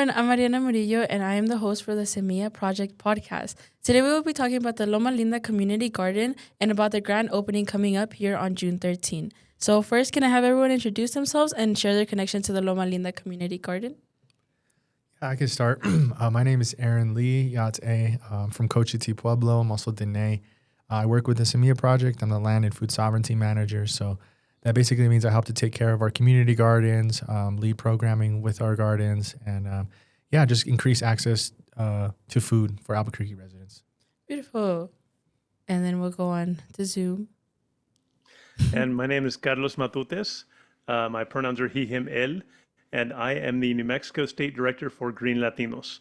And I'm Mariana Murillo, and I am the host for the Semilla Project podcast. Today, we will be talking about the Loma Linda Community Garden and about the grand opening coming up here on June 13. So, first, can I have everyone introduce themselves and share their connection to the Loma Linda Community Garden? I can start. My name is Aaron Lee Yate from Cochiti Pueblo. I'm also Dene. I work with the Semilla Project. I'm the Land and Food Sovereignty Manager. So that basically means I help to take care of our community gardens, lead programming with our gardens, and just increase access to food for Albuquerque residents. Beautiful. And then we'll go on to Zoom. And my name is Carlos Matutes. My pronouns are he, him, él, and I am the New Mexico State Director for GreenLatinos.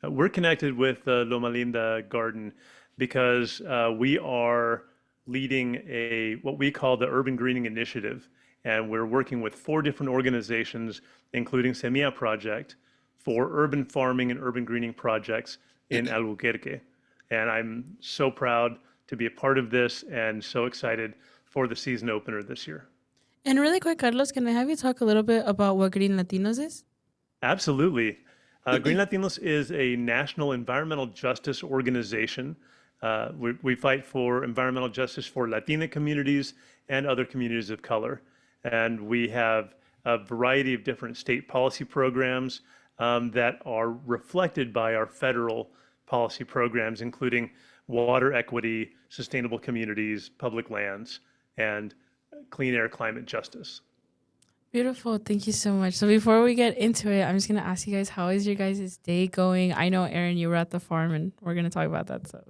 We're connected with Loma Linda Garden because we are leading what we call the Urban Greening Initiative. And we're working with 4 different organizations, including Semilla Project, for urban farming and urban greening projects in Albuquerque. And I'm so proud to be a part of this and so excited for the season opener this year. And really quick, Carlos, can I have you talk a little bit about what GreenLatinos is? Absolutely. GreenLatinos is a national environmental justice organization. We fight for environmental justice for Latina communities and other communities of color. And we have a variety of different state policy programs that are reflected by our federal policy programs, including water equity, sustainable communities, public lands, and clean air climate justice. Beautiful. Thank you so much. So before we get into it, I'm just going to ask you guys, how is your guys' day going? I know, Aaron, you were at the farm, and we're going to talk about that. So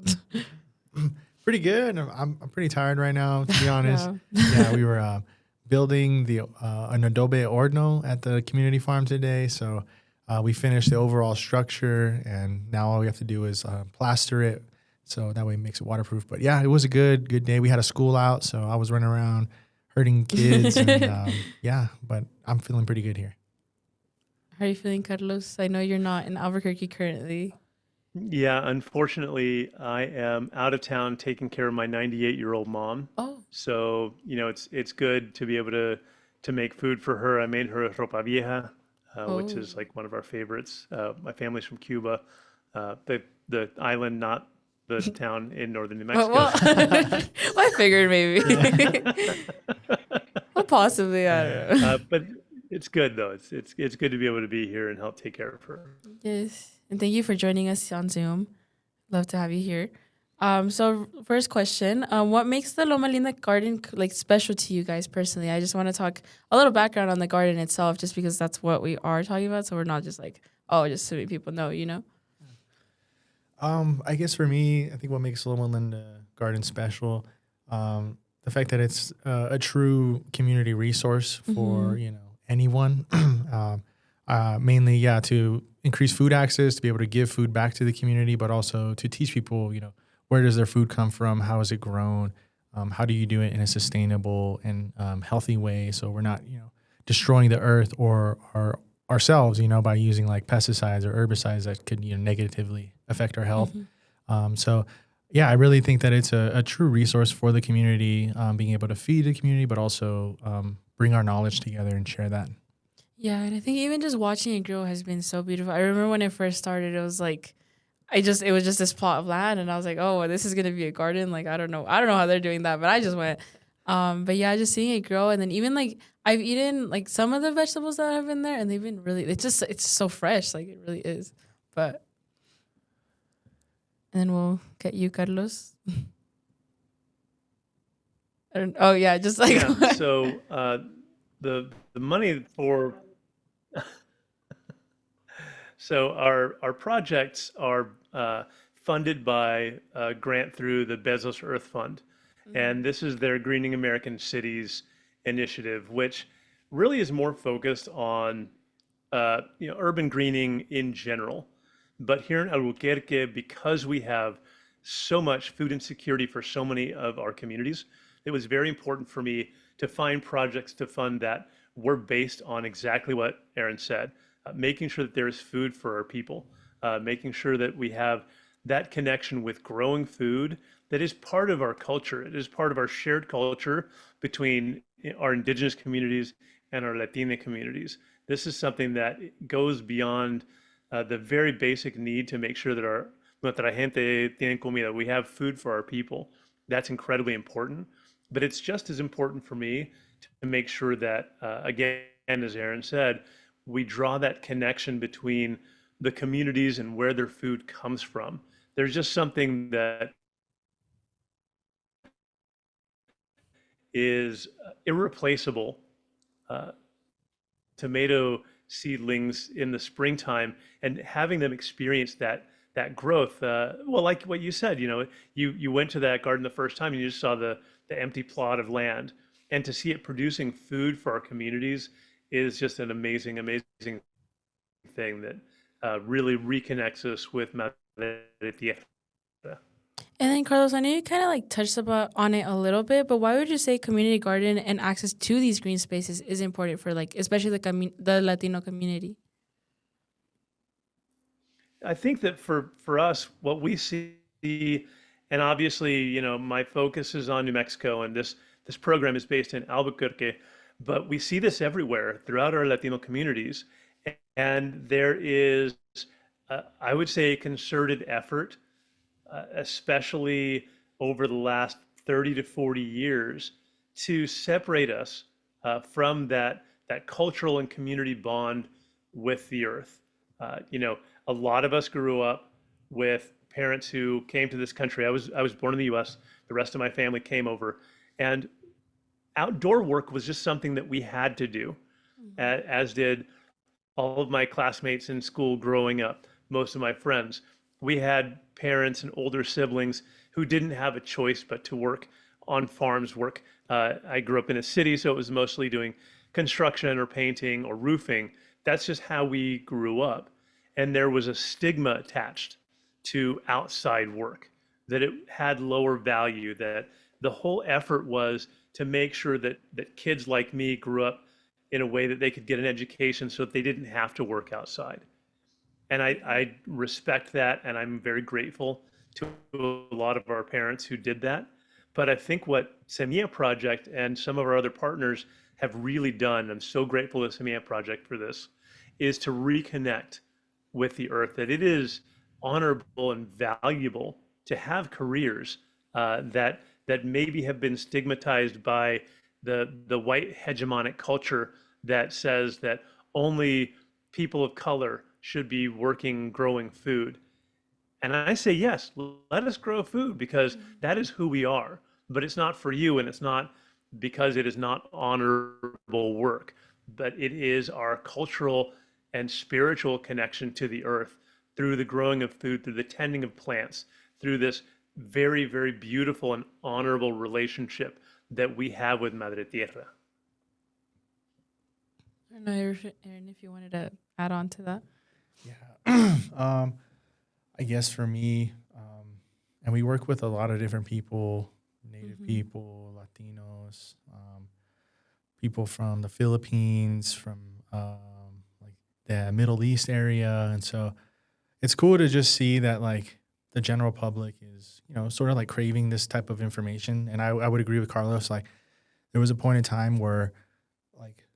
Pretty good. I'm pretty tired right now, to be honest. Yeah, we were building an adobe horno at the community farm today. So we finished the overall structure, and now all we have to do is plaster it. So that way it makes it waterproof. But yeah, it was a good day. We had a school out, so I was running around hurting kids. And but I'm feeling pretty good here. How are you feeling, Carlos? I know you're not in Albuquerque currently. Yeah, unfortunately, I am out of town taking care of my 98-year-old mom. Oh. So, it's good to be able to make food for her. I made her a ropa vieja, which is like one of our favorites. My family's from Cuba, the island, not the town in northern New Mexico. Well, I figured maybe. Well, possibly, I don't know. But it's good though. It's good to be able to be here and help take care of her. Yes, and thank you for joining us on Zoom. Love to have you here. So first question, what makes the Loma Linda Garden special to you guys personally? I just want to talk a little background on the garden itself, just because that's what we are talking about. So we're not just just so many people know, I guess for me, I think what makes Loma Linda Garden special, the fact that it's a true community resource for anyone, mainly to increase food access, to be able to give food back to the community, but also to teach people, where does their food come from, how is it grown, how do you do it in a sustainable and healthy way, so we're not destroying the earth or ourselves, by using like pesticides or herbicides that could negatively affect our health. I really think that it's a true resource for the community, being able to feed the community, but also bring our knowledge together and share that. Yeah, and I think even just watching it grow has been so beautiful. I remember when it first started, it was like, it was just this plot of land, and I was like, oh, well, this is gonna be a garden. Like, I don't know how they're doing that, but I just went. But yeah, just seeing it grow, and then even I've eaten some of the vegetables that have been there, and they've been really. It's so fresh, it really is. But and then we'll get you, Carlos. So the money for so our projects are funded by a grant through the Bezos Earth Fund, and this is their Greening American Cities initiative, which really is more focused on urban greening in general. But here in Albuquerque, because we have so much food insecurity for so many of our communities, it was very important for me to find projects to fund that were based on exactly what Aaron said, making sure that there is food for our people, making sure that we have that connection with growing food that is part of our culture. It is part of our shared culture between our indigenous communities and our Latina communities. This is something that goes beyond the very basic need to make sure that nuestra gente tiene comida, we have food for our people. That's incredibly important. But it's just as important for me to make sure that, again, as Aaron said, we draw that connection between the communities and where their food comes from. There's just something that is irreplaceable. Uh, Tomato seedlings in the springtime and having them experience that growth. Well, like what you said, you went to that garden the first time and you just saw the empty plot of land, and to see it producing food for our communities is just an amazing thing that really reconnects us with Madre Tierra. And then Carlos, I know you kind of like touched about on it a little bit, but why would you say community garden and access to these green spaces is important for like especially the Latino community? I think that for us, what we see, and obviously, my focus is on New Mexico, and this program is based in Albuquerque, but we see this everywhere throughout our Latino communities, and there is, I would say, a concerted effort, especially over the last 30 to 40 years, to separate us from that cultural and community bond with the earth. A lot of us grew up with parents who came to this country. I was born in the U.S. The rest of my family came over, and outdoor work was just something that we had to do, as did all of my classmates in school growing up, most of my friends. We had parents and older siblings who didn't have a choice but to work on farms, work. I grew up in a city, so it was mostly doing construction or painting or roofing. That's just how we grew up. And there was a stigma attached to outside work, that it had lower value, that the whole effort was to make sure that kids like me grew up in a way that they could get an education so that they didn't have to work outside. And I respect that, and I'm very grateful to a lot of our parents who did that. But I think what Semilla Project and some of our other partners have really done, I'm so grateful to Semilla Project for this, is to reconnect with the earth, that it is honorable and valuable to have careers that maybe have been stigmatized by the white hegemonic culture that says that only people of color should be working growing food. And I say, yes, let us grow food, because that is who we are. But it's not for you, and it's not because it is not honorable work, but it is our cultural and spiritual connection to the earth through the growing of food, through the tending of plants, through this very beautiful and honorable relationship that we have with Madre Tierra. I don't know, Aaron, if you wanted to add on to that. Yeah. I guess for me, and we work with a lot of different people, Native people, Latinos, people from the Philippines, from like the Middle East area. And so it's cool to just see that like the general public is, sort of like craving this type of information. And I would agree with Carlos. Like there was a point in time where like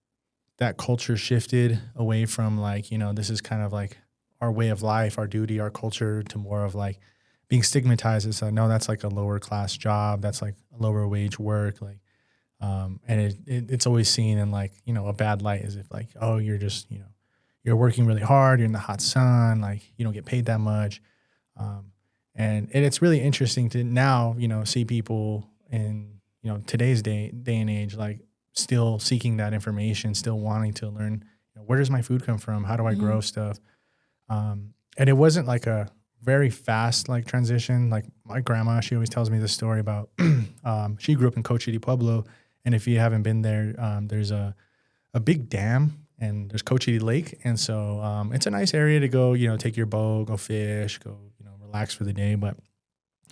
that culture shifted away from like, this is kind of like our way of life, our duty, our culture, to more of like being stigmatized as no, that's like a lower class job. That's like a lower wage work. Like, and it's always seen in like, a bad light, as if like, oh, you're just, you're working really hard. You're in the hot sun. Like you don't get paid that much. And it's really interesting to now, see people in, today's day and age, like still seeking that information, still wanting to learn, where does my food come from? How do I grow stuff? And it wasn't like a very fast like transition. Like my grandma, she always tells me this story about, she grew up in Coche de Pueblo. And if you haven't been there, there's a big dam, and there's Coche de Lake. And so it's a nice area to go, take your boat, go fish, go, relax for the day. But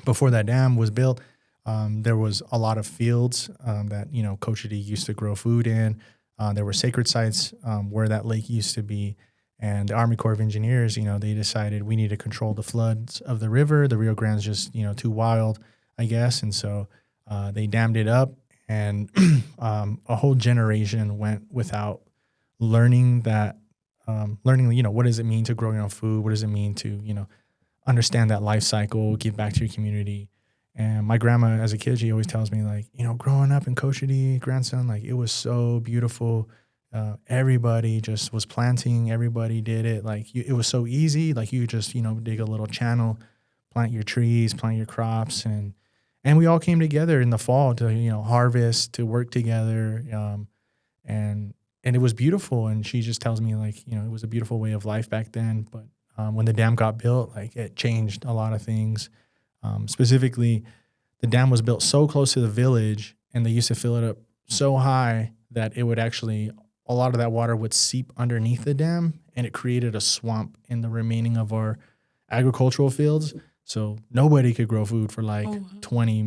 before that dam was built, there was a lot of fields that, Coche de used to grow food in. There were sacred sites where that lake used to be. And the Army Corps of Engineers, they decided we need to control the floods of the river. The Rio Grande's just, too wild, I guess. And so they dammed it up, and a whole generation went without learning that learning, what does it mean to grow your own food? What does it mean to, understand that life cycle, give back to your community. And my grandma, as a kid, she always tells me, like, growing up in Cochiti, grandson, like, it was so beautiful. Everybody just was planting. Everybody did it. Like, it was so easy. Like, you just, dig a little channel, plant your trees, plant your crops. And we all came together in the fall to, harvest, to work together. And it was beautiful. And she just tells me, like, it was a beautiful way of life back then. But when the dam got built, like, it changed a lot of things. Specifically, the dam was built so close to the village, and they used to fill it up so high that it would actually, a lot of that water would seep underneath the dam, and it created a swamp in the remaining of our agricultural fields. So nobody could grow food for like 20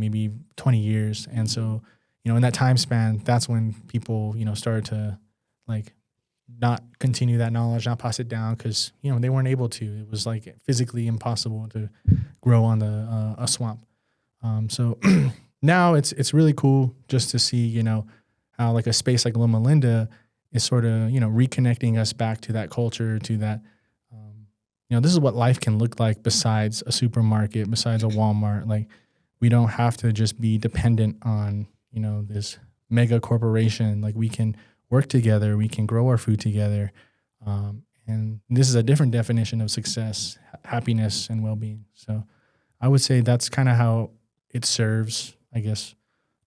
years. And so, in that time span, that's when people, started to like not continue that knowledge, not pass it down, because, they weren't able to. It was like physically impossible to grow on a swamp. So now it's really cool just to see, how like a space like Loma Linda is sort of, reconnecting us back to that culture, to that, this is what life can look like besides a supermarket, besides a Walmart. Like, we don't have to just be dependent on, this mega corporation. Like, we can work together, we can grow our food together. And this is a different definition of success, happiness, and well-being. So I would say that's kind of how it serves, I guess,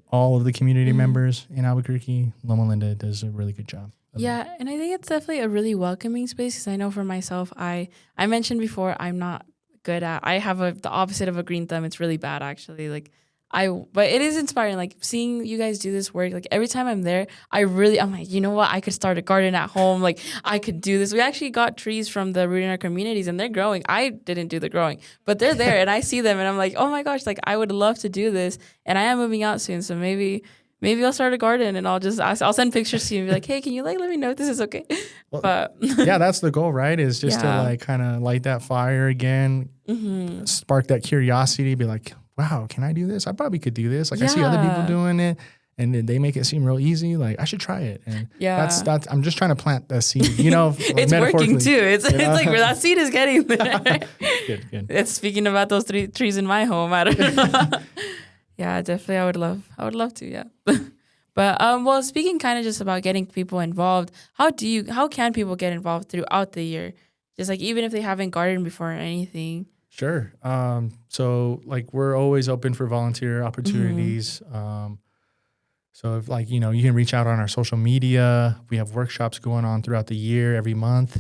all of the community members in Albuquerque. Loma Linda does a really good job. Yeah, and I think it's definitely a really welcoming space, because I know for myself, I mentioned before, I'm not good at, I have the opposite of a green thumb. It's really bad, actually. Like, but it is inspiring, like, seeing you guys do this work. Like, every time I'm there, I'm like, you know what? I could start a garden at home. Like, I could do this. We actually got trees from the Rooting Our Communities, and they're growing. I didn't do the growing, but they're there, and I see them, and I'm like, oh my gosh, like, I would love to do this. And I am moving out soon, so maybe I'll start a garden, and I'll send pictures to you and be like, hey, can you like let me know if this is okay? Well, but yeah, that's the goal, right? Is just to like kind of light that fire again, spark that curiosity, be like, wow, can I do this? I probably could do this. Like, I see other people doing it, and they make it seem real easy. Like, I should try it. And that's I'm just trying to plant the seed, it's working too. It's like where that seed is getting there. Good. It's speaking about those 3 trees in my home. I don't know. Yeah, definitely. I would love to. Yeah. But well, speaking kind of just about getting people involved, how can people get involved throughout the year? Just like, even if they haven't gardened before or anything. Sure. So like, we're always open for volunteer opportunities. So if like, you can reach out on our social media. We have workshops going on throughout the year, every month.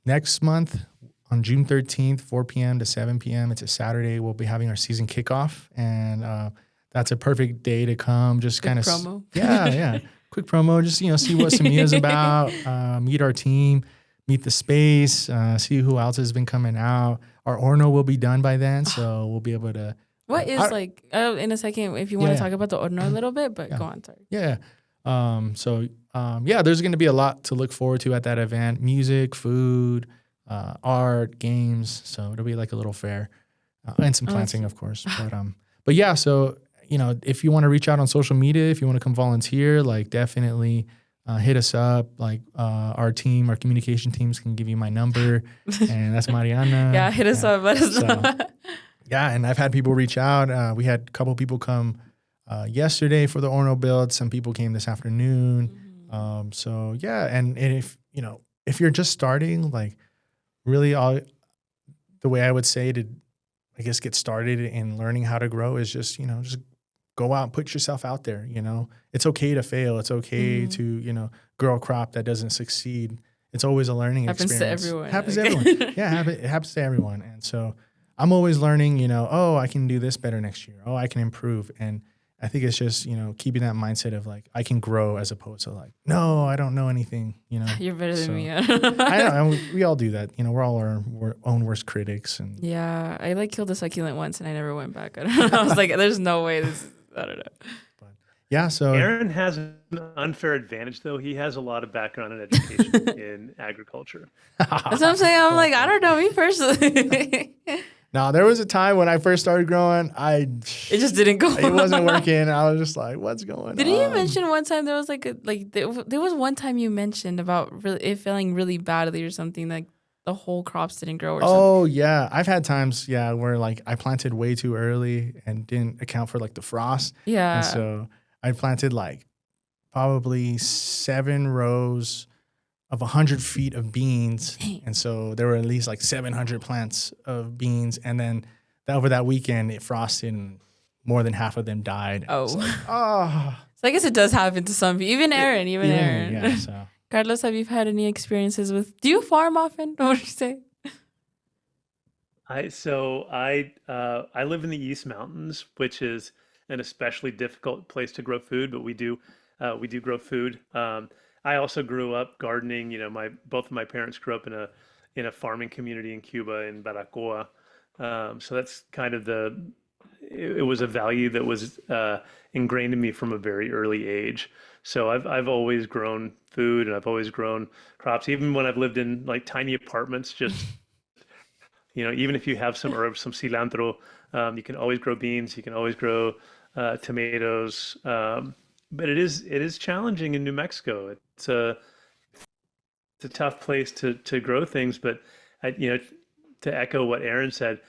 Next month, on June 13th, 4 p.m. to 7 p.m., it's a Saturday, we'll be having our season kickoff. And that's a perfect day to come. Just kind of promo. Yeah. Quick promo. Just, see what Semilla's about, meet our team, meet the space, see who else has been coming out. Our Orno will be done by then, so we'll be able to. What is in a second, if you want to talk about the Orno a little bit, but go on, sorry. Yeah. There's going to be a lot to look forward to at that event. Music, food, art, games. So it'll be like a little fair, and some planting, of course. But yeah, so, if you want to reach out on social media, if you want to come volunteer, like, definitely hit us up. Like, our communication teams can give you my number, and that's Mariana. Yeah, hit us up. Let us know. Yeah, and I've had people reach out. We had a couple people come yesterday for the Orno build. Some people came this afternoon. So yeah, and if you're just starting, like, really the way I would say to, I guess, get started in learning how to grow is just go out and put yourself out there. It's okay to fail. It's okay to, grow a crop that doesn't succeed. It's always a learning experience. Happens to everyone. Yeah, it happens to everyone. And so I'm always learning, I can do this better next year. I can improve. And I think it's just, keeping that mindset of like, I can grow, as opposed to like, no, I don't know anything, You're better than me. I know, and we all do that. We're all our own worst critics. And yeah, I killed a succulent once and I never went back. I don't know. I was like, there's no way this, I don't know. Yeah, so Aaron has an unfair advantage, though. He has a lot of background in education in agriculture. That's what I'm saying. I'm like, I don't know, me personally. Now there was a time when I first started growing, It just didn't go. it wasn't working. I was just like, what's going on? Didn't you mention one time there was there was one time you mentioned about it feeling really badly or something, like the whole crops didn't grow or something? Oh yeah, I've had times where like I planted way too early and didn't account for like the frost. Yeah. And so I planted like probably 7 rows of 100 feet of beans. Dang. And so there were at least like 700 plants of beans. And then over that weekend, it frosted and more than half of them died. Oh. It's like, oh. So I guess it does happen to some people. Even Aaron. Yeah, so. Carlos, have you had any experiences with, do you farm often? What would you say? I live in the East Mountains, which is an especially difficult place to grow food, but we do grow food. I also grew up gardening. You know, both of my parents grew up in a farming community in Cuba, in Baracoa. So that's kind of it was a value that was ingrained in me from a very early age. So I've always grown food, and I've always grown crops, even when I've lived in like tiny apartments. Just even if you have some herbs, some cilantro, you can always grow beans. You can always grow tomatoes. But it is challenging in New Mexico. It's a tough place to grow things. But to echo what Aaron said,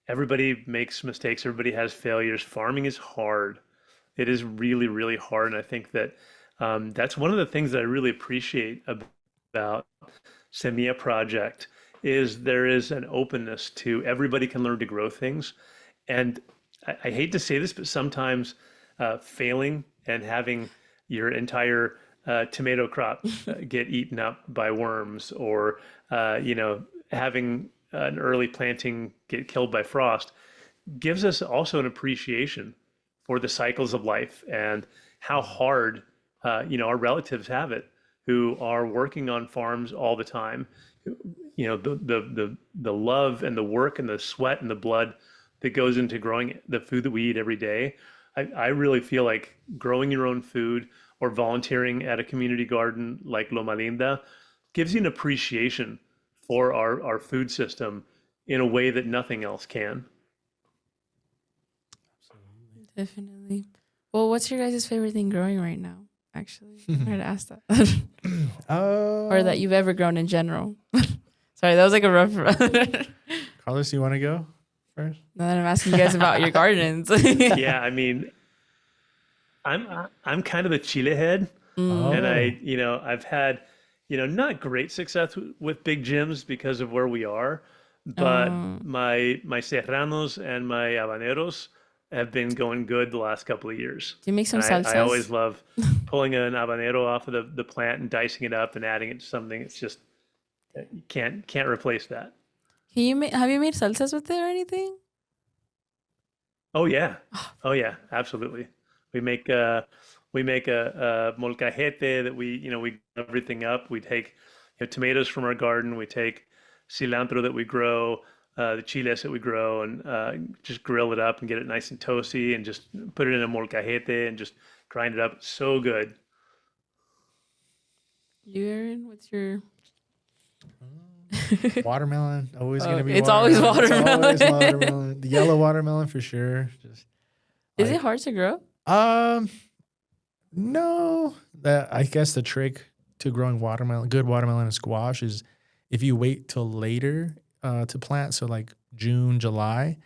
everybody makes mistakes. Everybody has failures. Farming is hard. It is really, really hard. And I think that that's one of the things that I really appreciate about Semilla Project is there is an openness to everybody can learn to grow things. And I hate to say this, but sometimes failing and having your entire tomato crop get eaten up by worms, or having an early planting get killed by frost, gives us also an appreciation for the cycles of life and how hard our relatives have it, who are working on farms all the time. The love and the work and the sweat and the blood that goes into growing the food that we eat every day. I really feel like growing your own food or volunteering at a community garden like Loma Linda gives you an appreciation for our food system in a way that nothing else can. Definitely. Well, what's your guys' favorite thing growing right now? Actually, I wanted to ask that. Or that you've ever grown in general. Sorry, that was like a rough. Carlos, you want to go first? Now that I'm asking you guys about your gardens. Yeah, I mean, I'm kind of the Chile head, and I've had not great success with big gyms because of where we are, but my serranos and my habaneros have been going good the last couple of years. Do you make some salsas? I always love pulling an habanero off of the plant and dicing it up and adding it to something. It's just you can't replace that. Have you made salsas with it or anything? Oh yeah, absolutely. We make a molcajete that we we everything up. We take tomatoes from our garden. We take cilantro that we grow, the chiles that we grow, and just grill it up and get it nice and toasty, and just put it in a molcajete and just grind it up. It's so good. You, Aaron, what's your watermelon? Always gonna be. It's always watermelon. It's always watermelon. The yellow watermelon for sure. Is it hard to grow? No. I guess the trick to growing good watermelon and squash is if you wait till later to plant, so like June, July,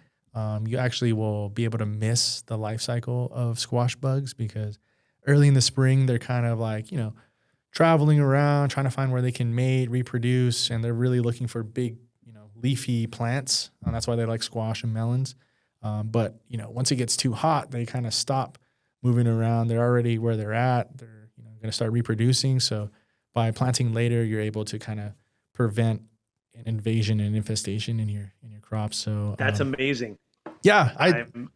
you actually will be able to miss the life cycle of squash bugs, because early in the spring they're kind of like, traveling around trying to find where they can mate, reproduce, and they're really looking for big, leafy plants. And that's why they like squash and melons. But once it gets too hot, they kind of stop moving around. They're already where they're at. They're going to start reproducing. So by planting later, you're able to kind of prevent an invasion and infestation in your crops. So that's amazing. Yeah,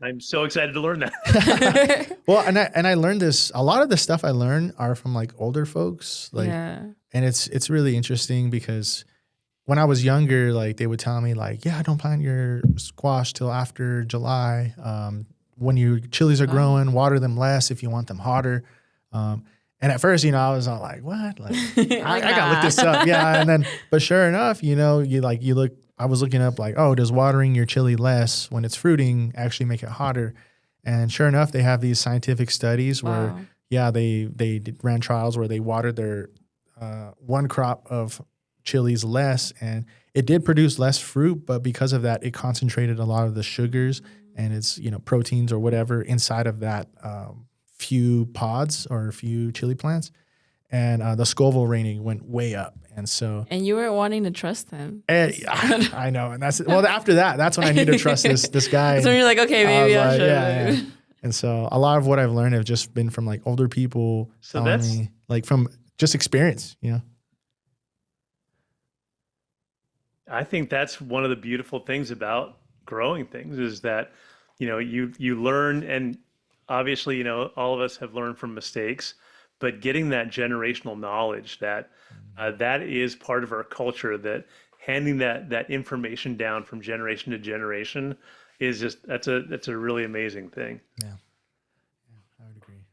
I'm so excited to learn that. Well, and I learned this. A lot of the stuff I learned are from like older folks. And it's really interesting because when I was younger, like they would tell me like, yeah, don't plant your squash till after July. When your chilies are growing, water them less if you want them hotter. And at first, I was all like, what? Like, I gotta look this up. Yeah. And then, but sure enough, you look, I was looking up like, oh, does watering your chili less when it's fruiting actually make it hotter? And sure enough, they have these scientific studies where, yeah, ran trials where they watered their one crop of chilies less, and it did produce less fruit, but because of that, it concentrated a lot of the sugars and its, proteins or whatever inside of that few pods or few chili plants. And the Scoville rating went way up. And so, and you weren't wanting to trust them. I know. And after that, that's when I need to trust this guy. So you're like, okay, maybe I should. Yeah. And so a lot of what I've learned have just been from like older people telling me, like from just experience, I think that's one of the beautiful things about growing things is that, you learn, and obviously, all of us have learned from mistakes, but getting that generational knowledge that that is part of our culture, that handing that information down from generation to generation is just, that's a really amazing thing. Yeah, I would agree.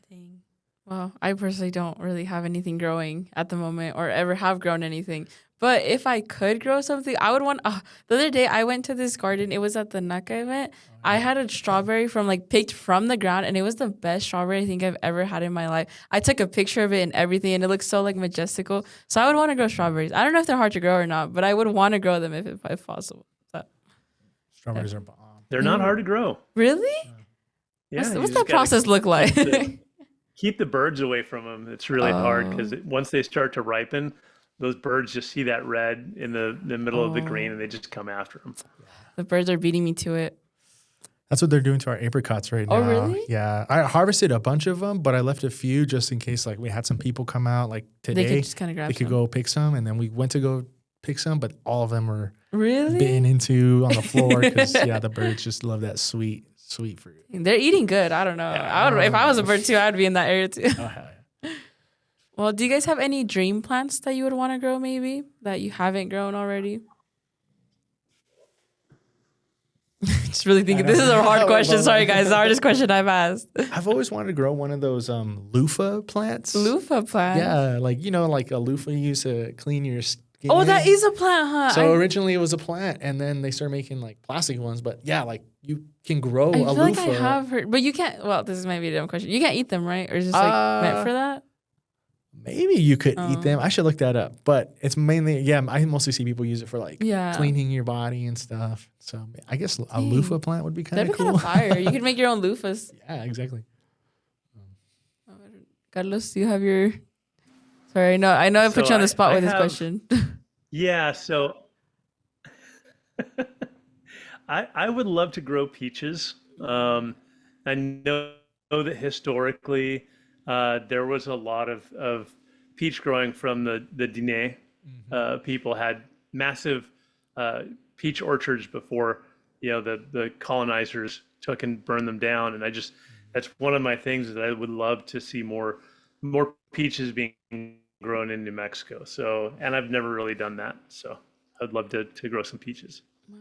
Dang. Well, I personally don't really have anything growing at the moment or ever have grown anything. But if I could grow something, I would want. The other day I went to this garden. It was at the NACA event. I had a strawberry picked from the ground, and it was the best strawberry I think I've ever had in my life. I took a picture of it and everything, and it looks so like majestical. So I would want to grow strawberries. I don't know if they're hard to grow or not, but I would want to grow them if possible. So, strawberries are bomb. They're not hard to grow. Really? Yeah. What's that process look like? Keep the birds away from them. It's really hard because once they start to ripen, those birds just see that red in the middle of the green, and they just come after them. The birds are beating me to it. That's what they're doing to our apricots right now. Oh, really? Yeah. I harvested a bunch of them, but I left a few just in case we had some people come out today. They could just kind of grab They could go pick some, and then we went to go pick some, but all of them were really bitten into on the floor because, the birds just love that sweet fruit. They're eating good. I don't know. Yeah. If I was a bird too, I'd be in that area too. Oh, hell yeah. Well, do you guys have any dream plants that you would want to grow maybe that you haven't grown already? Just really thinking this is a hard question. Sorry, guys. The hardest question I've asked. I've always wanted to grow one of those loofah plants. Loofah plant? Yeah, like a loofah you use to clean your skin. Oh, that is a plant, huh? So originally it was a plant, and then they started making plastic ones. But yeah, you can grow I a feel loofah. like I have heard, but you can't. Well, this might be a dumb question. You can't eat them, right? Or is it just meant for that? Maybe you could eat them. I should look that up. But it's mainly, I mostly see people use it for cleaning your body and stuff. So I guess a loofah plant would be kind of cool. That'd be kind of fire. You could make your own loofahs. Yeah, exactly. Carlos, do you have your? Sorry, I know I put you on the spot with this question. Yeah, so I would love to grow peaches. I know that historically there was a lot of peach growing from the Diné. People had massive peach orchards before the colonizers took and burned them down, and that's one of my things that I would love to see more peaches being grown in New Mexico. So, and I've never really done that, so I'd love to grow some peaches. Wow.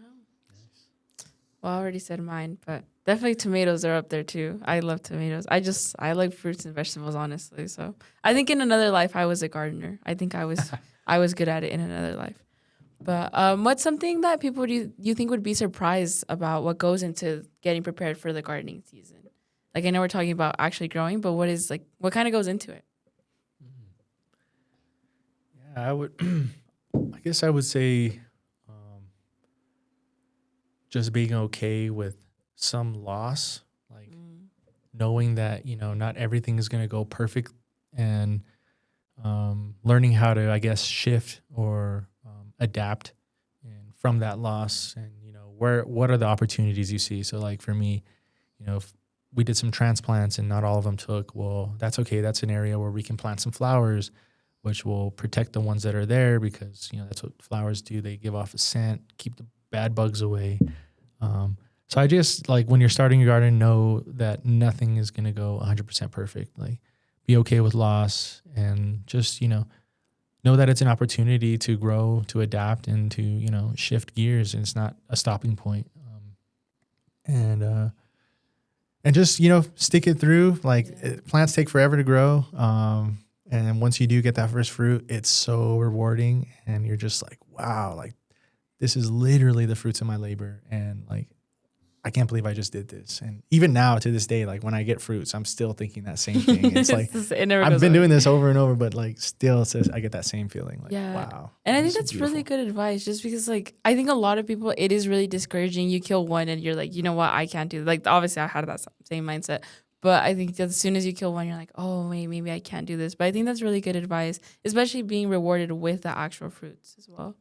Well, I already said mine, but definitely tomatoes are up there too. I love tomatoes. I like fruits and vegetables, honestly. So I think in another life I was a gardener. I think I was good at it in another life. But what's something that people you think would be surprised about what goes into getting prepared for the gardening season? I know we're talking about actually growing, but what kind of goes into it? Yeah, I guess I would say just being okay with some loss, knowing that, not everything is going to go perfect, and learning how to, I guess, shift or adapt and from that loss, and, what are the opportunities you see? So for me, if we did some transplants and not all of them took, well, that's okay. That's an area where we can plant some flowers, which will protect the ones that are there, because, that's what flowers do. They give off a scent, keep the bad bugs away. So I just, when you're starting your garden, know that nothing is going to go 100% perfect. Be okay with loss, and just, know that it's an opportunity to grow, to adapt, and to, shift gears, and it's not a stopping point. And just, stick it through. Plants take forever to grow. And once you do get that first fruit, it's so rewarding, and you're just wow, this is literally the fruits of my labor. And like, I can't believe I just did this. And even now to this day, like when I get fruits, I'm still thinking that same thing. It's like, I've been doing this over and over, but like still says I get that same feeling. Like, wow. And I think that's really good advice, just because like, I think a lot of people, it is really discouraging. You kill one and you're like, you know what? I can't do it. Like, obviously I had that same mindset, but I think that as soon as you kill one, you're like, oh, wait, maybe I can't do this. But I think that's really good advice, especially being rewarded with the actual fruits as well.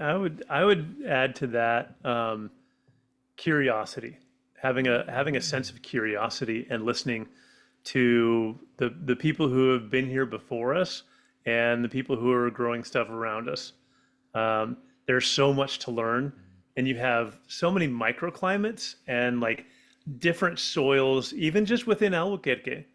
I would add to that curiosity, having a sense of curiosity and listening to the people who have been here before us and the people who are growing stuff around us. There's so much to learn, and you have so many microclimates and like different soils, even just within Albuquerque.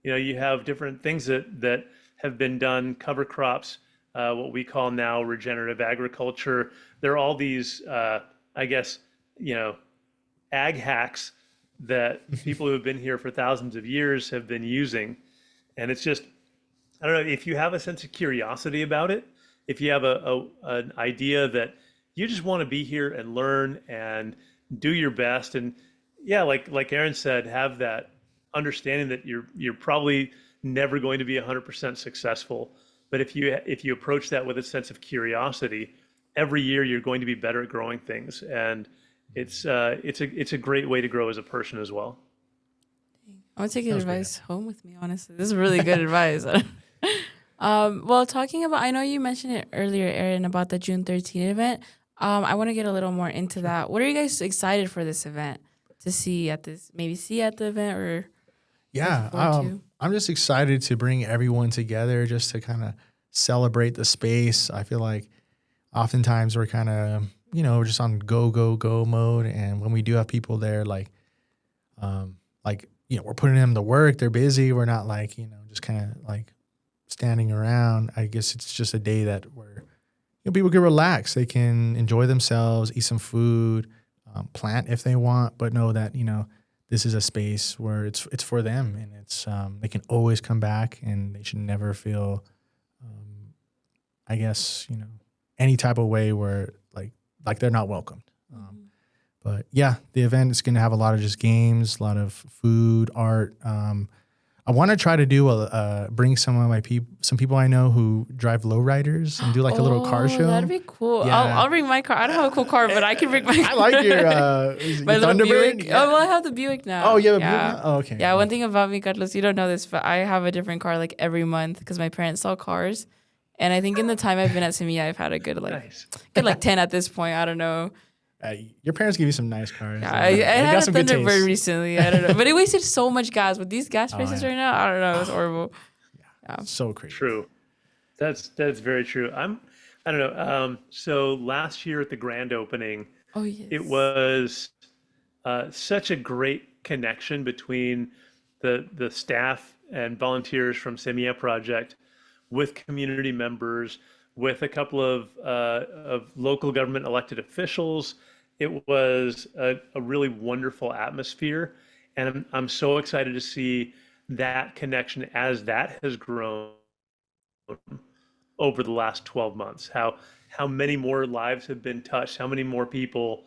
You know, you have different things that have been done, cover crops. What we call now regenerative agriculture. There are all these, I guess, ag hacks that people who have been here for thousands of years have been using. And it's just, I don't know, if you have a sense of curiosity about it, if you have an idea that you just want to be here and learn and do your best. And yeah, like Aaron said, have that understanding that you're probably never going to be 100% successful. But if you approach that with a sense of curiosity, every year you're going to be better at growing things, and it's a great way to grow as a person as well. I want to take your advice home with me. Honestly, this is really good advice. Well, talking about, I know you mentioned it earlier, Aaron, about the June 13th event. I want to get a little more into that. What are you guys excited for this event to see at this? Maybe see at the event or? Yeah, I'm just excited to bring everyone together just to kind of celebrate the space. I feel like oftentimes we're kind of, just on go mode. And when we do have people there, we're putting them to work. They're busy. We're not just kind of like standing around. I guess it's just a day that where people can relax. They can enjoy themselves, eat some food, plant if they want, but know that, this is a space where it's for them, and it's they can always come back, and they should never feel, any type of way where like they're not welcomed. But yeah, the event is going to have a lot of just games, a lot of food, art. I want to try to do bring some people I know who drive lowriders and do like a little car show. That'd be cool. Yeah. I'll bring my car. I don't have a cool car, but I can bring my car. I like your my little Thunderbird. Buick. Yeah. Oh, well, I have the Buick now. Oh, you have a Buick now? Oh, okay. Yeah, one thing about me, Carlos, you don't know this, but I have a different car like every month because my parents sell cars. And I think in the time I've been at Semilla, I've had a good Nice. 10 at this point. I don't know. Your parents give you some nice cars. Yeah, I had a Thunderbird recently. I don't know. But it wasted so much gas. With these gas prices right now, I don't know. It was horrible. Yeah. So crazy. True. That's very true. I don't know. So last year at the grand opening, it was such a great connection between the staff and volunteers from Semilla Project with community members, with a couple of local government elected officials. It was a really wonderful atmosphere, and I'm so excited to see that connection as that has grown over the last 12 months. How many more lives have been touched? How many more people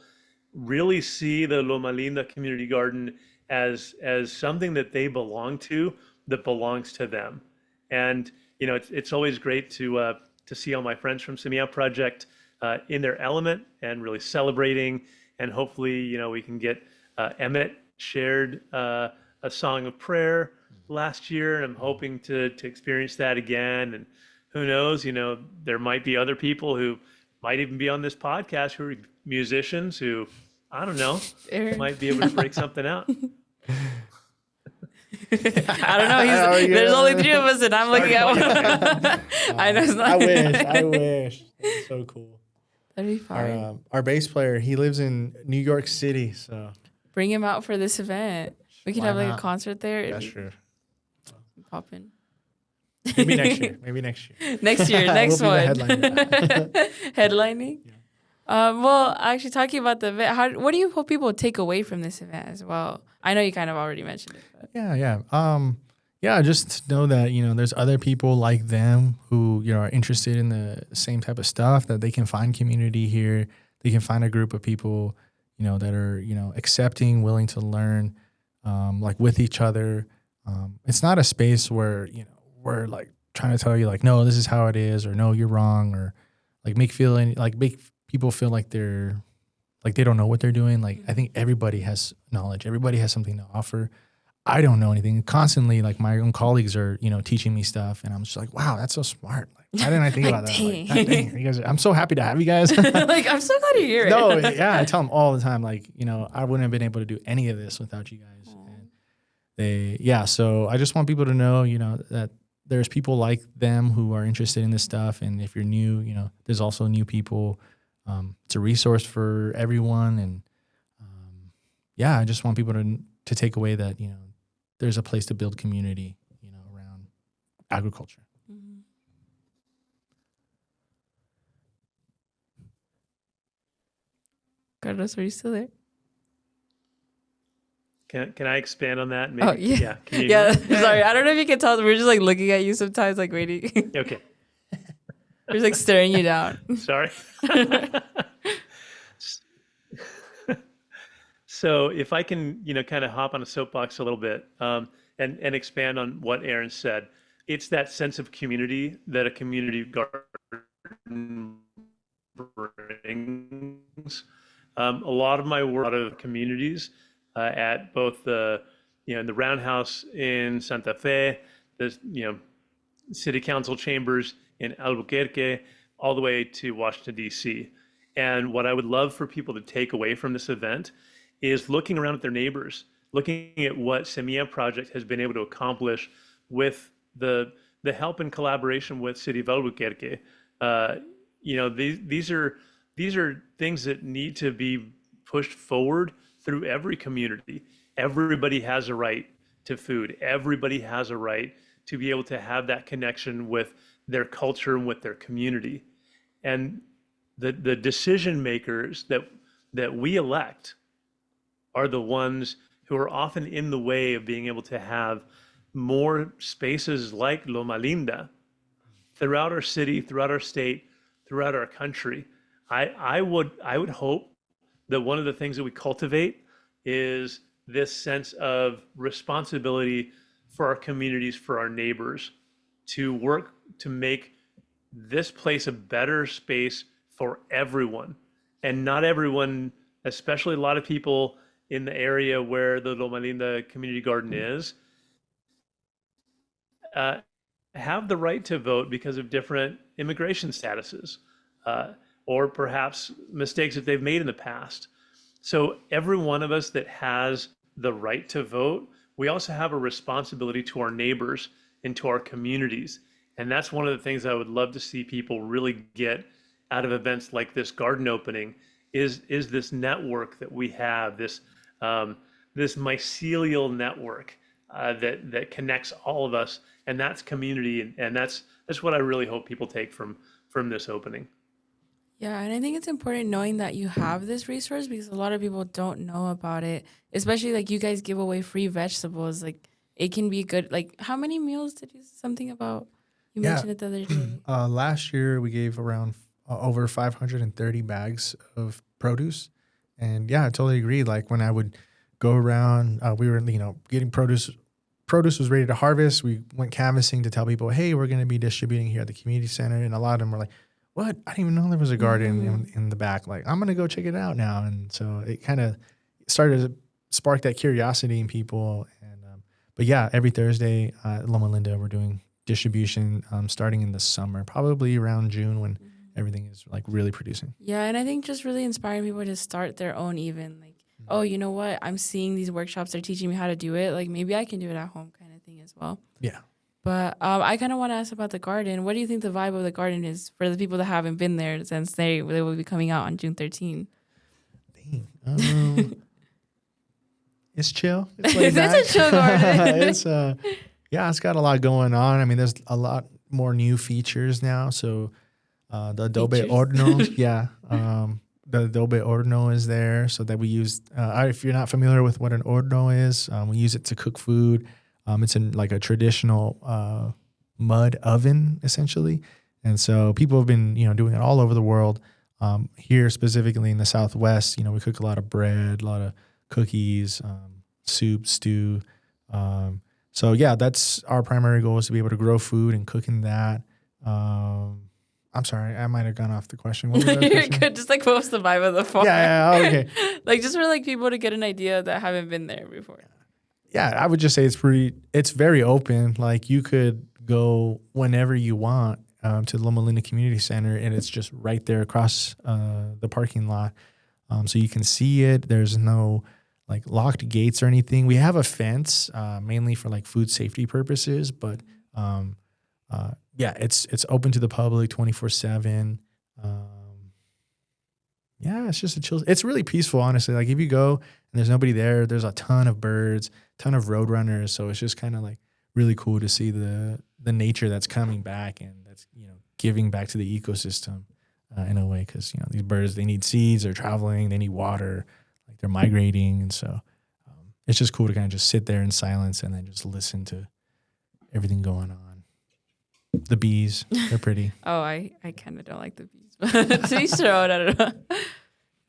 really see the Loma Linda Community Garden as something that they belong to, that belongs to them? And it's always great to see all my friends from Semilla Project in their element and really celebrating. And hopefully, we can get Emmett shared a song of prayer last year, and I'm hoping to experience that again. And who knows, there might be other people who might even be on this podcast who are musicians who, I don't know, might be able to break something out. I don't know. There's only 3 of us, and I'm looking at one. I know it's not. I wish. That's so cool. That'd be fun. Our bass player, he lives in New York City, so bring him out for this event. We could have a concert there. That's true. Pop in. Maybe next year. Next year. Next we'll one. Headlining. Yeah. Well, actually, talking about the event, what do you hope people take away from this event as well? I know you kind of already mentioned it. But. Yeah. yeah, just know that, there's other people like them who, are interested in the same type of stuff, that they can find community here. They can find a group of people, that are, accepting, willing to learn, like with each other. It's not a space where, we're like trying to tell you like, no, this is how it is, or no, you're wrong, or like make people feel like they don't know what they're doing. Like, I think everybody has knowledge. Everybody has something to offer. I don't know anything. Constantly, like my own colleagues are, teaching me stuff, and I'm just like, wow, that's so smart. Like, why didn't I think about that? Like, God dang, you guys, I'm so happy to have you guys. Like, I'm so glad you're here. No, yeah, I tell them all the time, like, I wouldn't have been able to do any of this without you guys. And so I just want people to know, that there's people like them who are interested in this stuff, and if you're new, there's also new people. It's a resource for everyone, and I just want people to take away that, there's a place to build community, around agriculture. Mm-hmm. Carlos, are you still there? Can I expand on that? Maybe? Oh, yeah. Can you Yeah, sorry. I don't know if you can tell. We're just like looking at you sometimes, like waiting. Okay. We're just like staring you down. Sorry. So if I can, kind of hop on a soapbox a little bit, and expand on what Aaron said, it's that sense of community that a community garden brings. A lot of my work, a lot of communities, at both the, in the Roundhouse in Santa Fe, the, city council chambers in Albuquerque, all the way to Washington, D.C. And what I would love for people to take away from this event is looking around at their neighbors, looking at what Semilla Project has been able to accomplish with the help and collaboration with City of Albuquerque. These are things that need to be pushed forward through every community. Everybody has a right to food. Everybody has a right to be able to have that connection with their culture and with their community. And the decision makers that we elect are the ones who are often in the way of being able to have more spaces like Loma Linda throughout our city, throughout our state, throughout our country. I would hope that one of the things that we cultivate is this sense of responsibility for our communities, for our neighbors, to work to make this place a better space for everyone. And not everyone, especially a lot of people in the area where the Loma Linda Community Garden is, have the right to vote because of different immigration statuses, or perhaps mistakes that they've made in the past. So every one of us that has the right to vote, we also have a responsibility to our neighbors and to our communities. And that's one of the things I would love to see people really get out of events like this garden opening is this network that we have, this mycelial network that connects all of us, and that's community, and that's what I really hope people take from this opening. Yeah, and I think it's important knowing that you have this resource because a lot of people don't know about it, especially like you guys give away free vegetables. Like it can be good. Like how many meals did you something about? You mentioned it the other day. Last year we gave around over 530 bags of produce. And yeah, I totally agree. Like when I would go around, we were, getting produce. Produce was ready to harvest. We went canvassing to tell people, hey, we're going to be distributing here at the community center. And a lot of them were like, what? I didn't even know there was a garden in the back. Like, I'm going to go check it out now. And so it kind of started to spark that curiosity in people. And but yeah, every Thursday at Loma Linda, we're doing distribution starting in the summer, probably around June when everything is like really producing. Yeah, and I think just really inspiring people to start their own even. Like, oh, you know what? I'm seeing these workshops. They're teaching me how to do it. Like, maybe I can do it at home kind of thing as well. Yeah. But I kind of want to ask about the garden. What do you think the vibe of the garden is for the people that haven't been there since they will be coming out on June 13? Dang. It's chill. It's It's a chill garden. It's got a lot going on. I mean, there's a lot more new features now. So the Adobe Horno, the Adobe Horno is there, so that we use. If you're not familiar with what an horno is, we use it to cook food. It's in like a traditional mud oven essentially. And so people have been, doing it all over the world. Here specifically in the Southwest, we cook a lot of bread, a lot of cookies, soup, stew. So yeah, that's our primary goal, is to be able to grow food and cook in that. I'm sorry, I might have gone off the question. What was that You're question? good. Just like, what was the vibe of the farm? Yeah, okay. Like, just for like people to get an idea that haven't been there before. Yeah, I would just say it's very open. Like, you could go whenever you want to the Loma Linda Community Center, and it's just right there across the parking lot. So you can see it. There's no like locked gates or anything. We have a fence mainly for like food safety purposes, but yeah, it's open to the public 24/7. Yeah, it's just a chill. It's really peaceful, honestly. Like, if you go and there's nobody there, there's a ton of birds, ton of roadrunners. So it's just kind of like really cool to see the nature that's coming back, and that's, giving back to the ecosystem in a way. Because, these birds, they need seeds, they're traveling, they need water, like they're migrating. And so it's just cool to kind of just sit there in silence and then just listen to everything going on. The bees, they're pretty. Oh, I kind of don't like the bees, but to each their own, I don't know.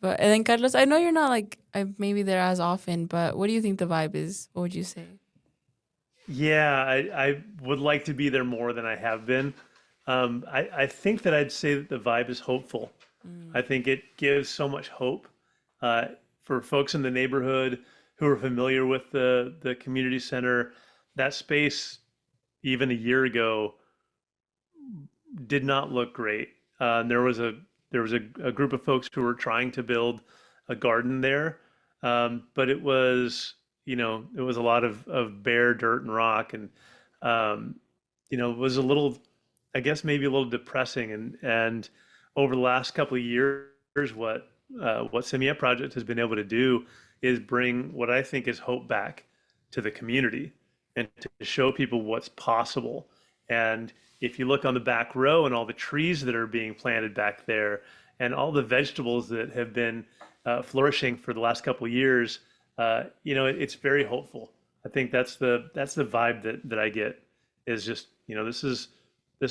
But and then Carlos, I know you're not like maybe there as often, but what do you think the vibe is? What would you say? Yeah, I would like to be there more than I have been. I think that I'd say that the vibe is hopeful. I think it gives so much hope for folks in the neighborhood who are familiar with the community center. That space, even a year ago, did not look great. There was a group of folks who were trying to build a garden there, but it was a lot of bare dirt and rock, and it was a little, I guess maybe a little depressing. And over the last couple of years, what Semilla Project has been able to do is bring what I think is hope back to the community, and to show people what's possible. And if you look on the back row and all the trees that are being planted back there, and all the vegetables that have been flourishing for the last couple of years, it's very hopeful. I think that's the vibe that I get, is just, this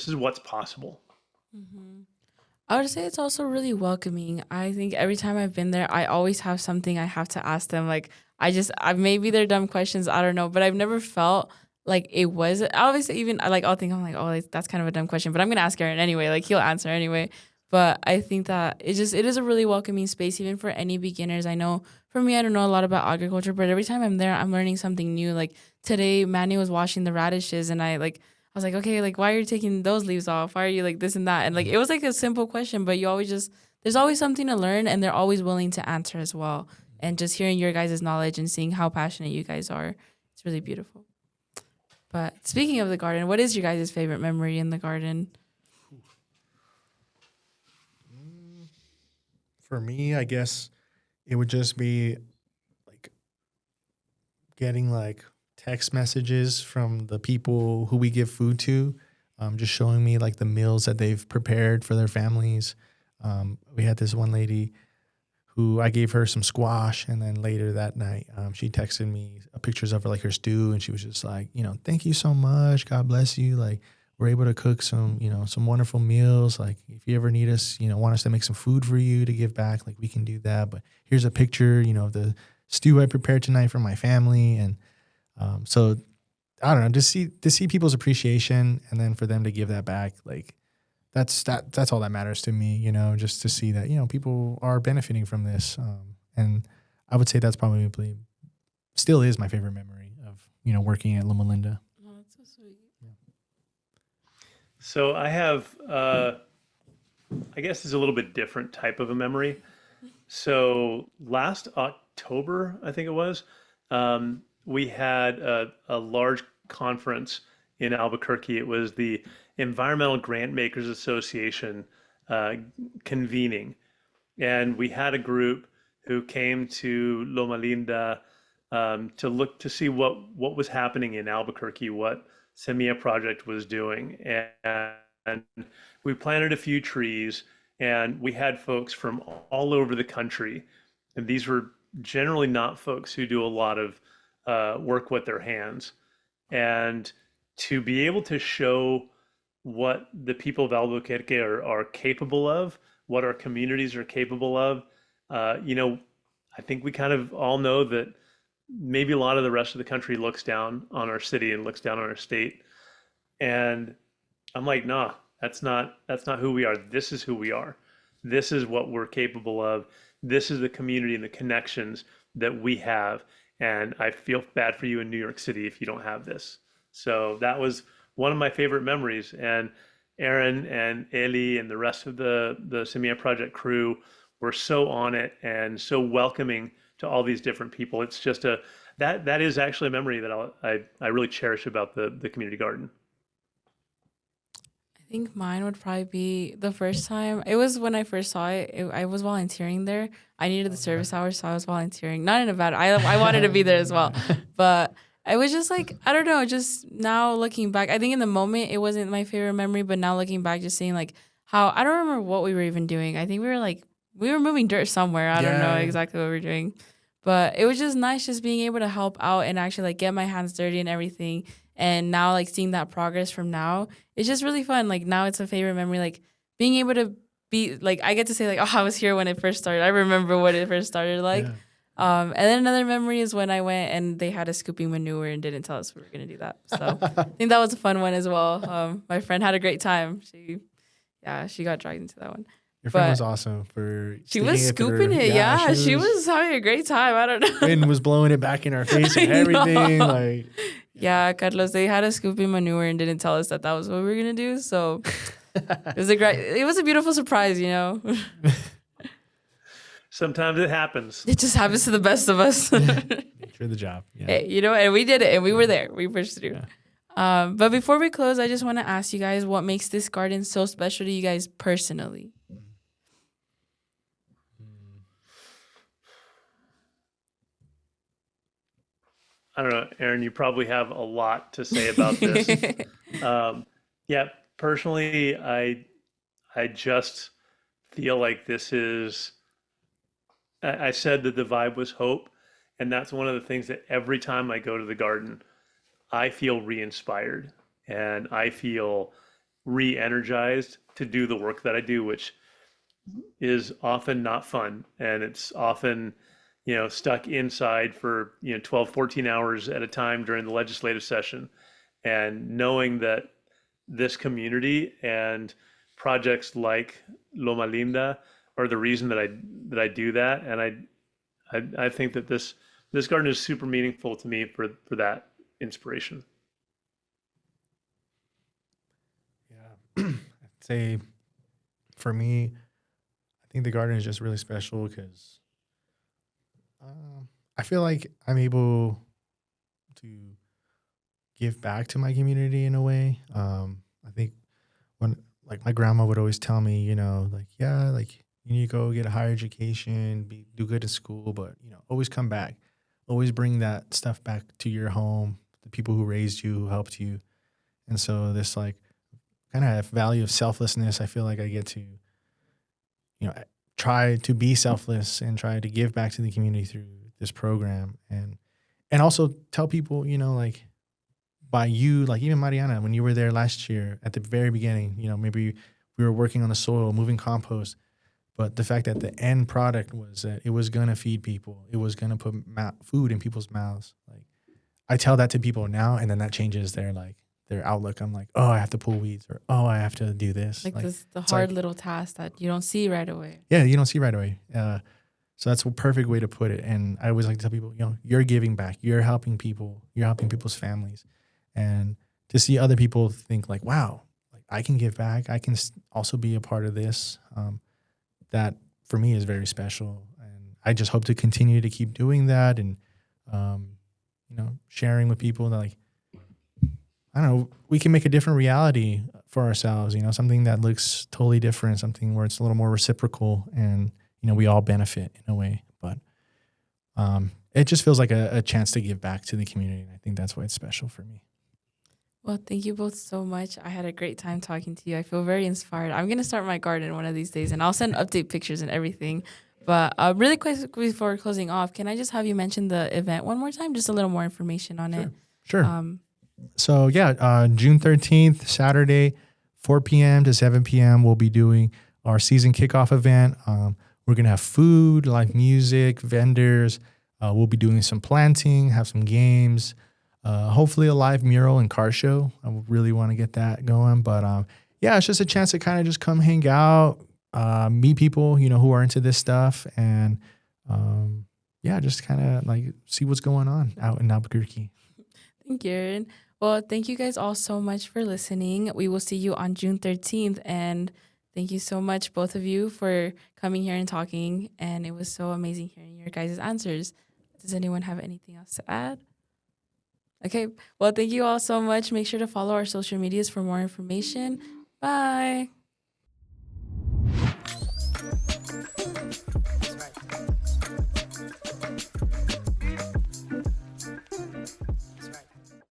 is what's possible. Mm-hmm. I would say it's also really welcoming. I think every time I've been there, I always have something I have to ask them. Like, maybe they're dumb questions, I don't know, but I've never felt like it was. Obviously, even I'm like, oh, like, that's kind of a dumb question, but I'm gonna ask Aaron anyway. Like, he'll answer anyway. But I think that it is a really welcoming space, even for any beginners. I know for me, I don't know a lot about agriculture, but every time I'm there, I'm learning something new. Like today, Manny was washing the radishes, and I was like, okay, like, why are you taking those leaves off? Why are you like this and that? And like, it was like a simple question, but there's always something to learn, and they're always willing to answer as well. And just hearing your guys' knowledge and seeing how passionate you guys are, it's really beautiful. But speaking of the garden, what is your guys' favorite memory in the garden? For me, I guess it would just be like getting like text messages from the people who we give food to, just showing me like the meals that they've prepared for their families. We had this one lady who I gave her some squash, and then later that night, she texted me pictures of her stew, and she was just like, thank you so much, God bless you. Like, we're able to cook some wonderful meals. Like, if you ever need us, want us to make some food for you to give back, like, we can do that. But here's a picture, of the stew I prepared tonight for my family. And so I don't know, to see people's appreciation, and then for them to give that back, like, that's all that matters to me, just to see that, people are benefiting from this. And I would say that's probably still is my favorite memory of, working at Loma Linda. Oh, that's so sweet. Yeah. So I have, I guess it's a little bit different type of a memory. So last October, I think it was, we had a large conference in Albuquerque. It was the Environmental Grant Makers Association convening. And we had a group who came to Loma Linda to see what was happening in Albuquerque, what Semilla Project was doing. And we planted a few trees, and we had folks from all over the country. And these were generally not folks who do a lot of work with their hands. And to be able to show what the people of Albuquerque are capable of, what our communities are capable of, I think we kind of all know that maybe a lot of the rest of the country looks down on our city and looks down on our state. And I'm like, nah, that's not who we are. This is who we are. This is what we're capable of. This is the community and the connections that we have. And I feel bad for you in New York City if you don't have this. So that was one of my favorite memories. And Aaron and Eli and the rest of the Semilla Project crew were so on it and so welcoming to all these different people. It's just that is actually a memory that I really cherish about the community garden. I think mine would probably be the first time. It was when I first saw it. I was volunteering there. I needed the service hours, so I was volunteering. Not in a bad. I wanted to be there as well, but I was just like, I don't know. Just now looking back, I think in the moment it wasn't my favorite memory, but now looking back, just seeing like how I don't remember what we were even doing. I think we were moving dirt somewhere. I don't know exactly what we were doing, but it was just nice just being able to help out and actually like get my hands dirty and everything. And now like seeing that progress from now, it's just really fun. Like now it's a favorite memory, like being able to be like, I get to say like, oh, I was here when it first started. I remember what it first started like. Yeah. And then another memory is when I went and they had us scooping manure and didn't tell us we were going to do that. So I think that was a fun one as well. My friend had a great time. She got dragged into that one. Your friend was awesome for she was scooping it. Yeah, she was having a great time. I don't know. Wind was blowing it back in our face and everything. Like, yeah, Carlos, they had us scooping manure and didn't tell us that was what we were gonna do. So it was a beautiful surprise, you know. Sometimes it happens. It just happens to the best of us. Nature of the job. Yeah. Hey, and we did it, and we were there. We pushed through. Yeah. But before we close, I just want to ask you guys what makes this garden so special to you guys personally. I don't know, Aaron, you probably have a lot to say about this. Personally, I just feel like this is, I said that the vibe was hope. And that's one of the things that every time I go to the garden, I feel re-inspired and I feel re-energized to do the work that I do, which is often not fun. And it's often, stuck inside for, 12, 14 hours at a time during the legislative session. And knowing that this community and projects like Loma Linda are the reason that I do that. And I think that this garden is super meaningful to me for that inspiration. Yeah. I'd say for me, I think the garden is just really special because I feel like I'm able to give back to my community in a way. I think when like my grandma would always tell me, you need to go get a higher education, do good in school, but always come back, always bring that stuff back to your home, the people who raised you, who helped you. And so this like kind of value of selflessness, I feel like I get to, try to be selfless and try to give back to the community through this program. And also tell people, like by you, like even Mariana, when you were there last year at the very beginning, maybe we were working on the soil, moving compost, but the fact that the end product was that it was going to feed people, it was going to put food in people's mouths. Like I tell that to people now, and then that changes their outlook. I'm like, oh, I have to pull weeds, or oh, I have to do this. Like this, the hard little task that you don't see right away. Yeah, you don't see right away. So that's a perfect way to put it. And I always like to tell people, you're giving back, you're helping people, you're helping people's families, and to see other people think like, wow, like I can give back, I can also be a part of this. That for me is very special, and I just hope to continue to keep doing that, and sharing with people that like, I don't know, we can make a different reality for ourselves, something that looks totally different, something where it's a little more reciprocal and, we all benefit in a way. But it just feels like a chance to give back to the community. And I think that's why it's special for me. Well, thank you both so much. I had a great time talking to you. I feel very inspired. I'm going to start my garden one of these days, and I'll send update pictures and everything. But really quick before closing off, can I just have you mention the event one more time? Just a little more information on it. Sure. So yeah, June 13th, Saturday, 4 p.m. to 7 p.m. We'll be doing our season kickoff event. We're gonna have food, live music, vendors. We'll be doing some planting, have some games, hopefully a live mural and car show. I really want to get that going, but yeah, it's just a chance to kind of just come hang out, meet people, who are into this stuff, and yeah, just kind of like see what's going on out in Albuquerque. Thank you, Aaron. Well, thank you guys all so much for listening. We will see you on June 13th. And thank you so much, both of you, for coming here and talking. And it was so amazing hearing your guys' answers. Does anyone have anything else to add? Okay. Well, thank you all so much. Make sure to follow our social medias for more information. Bye.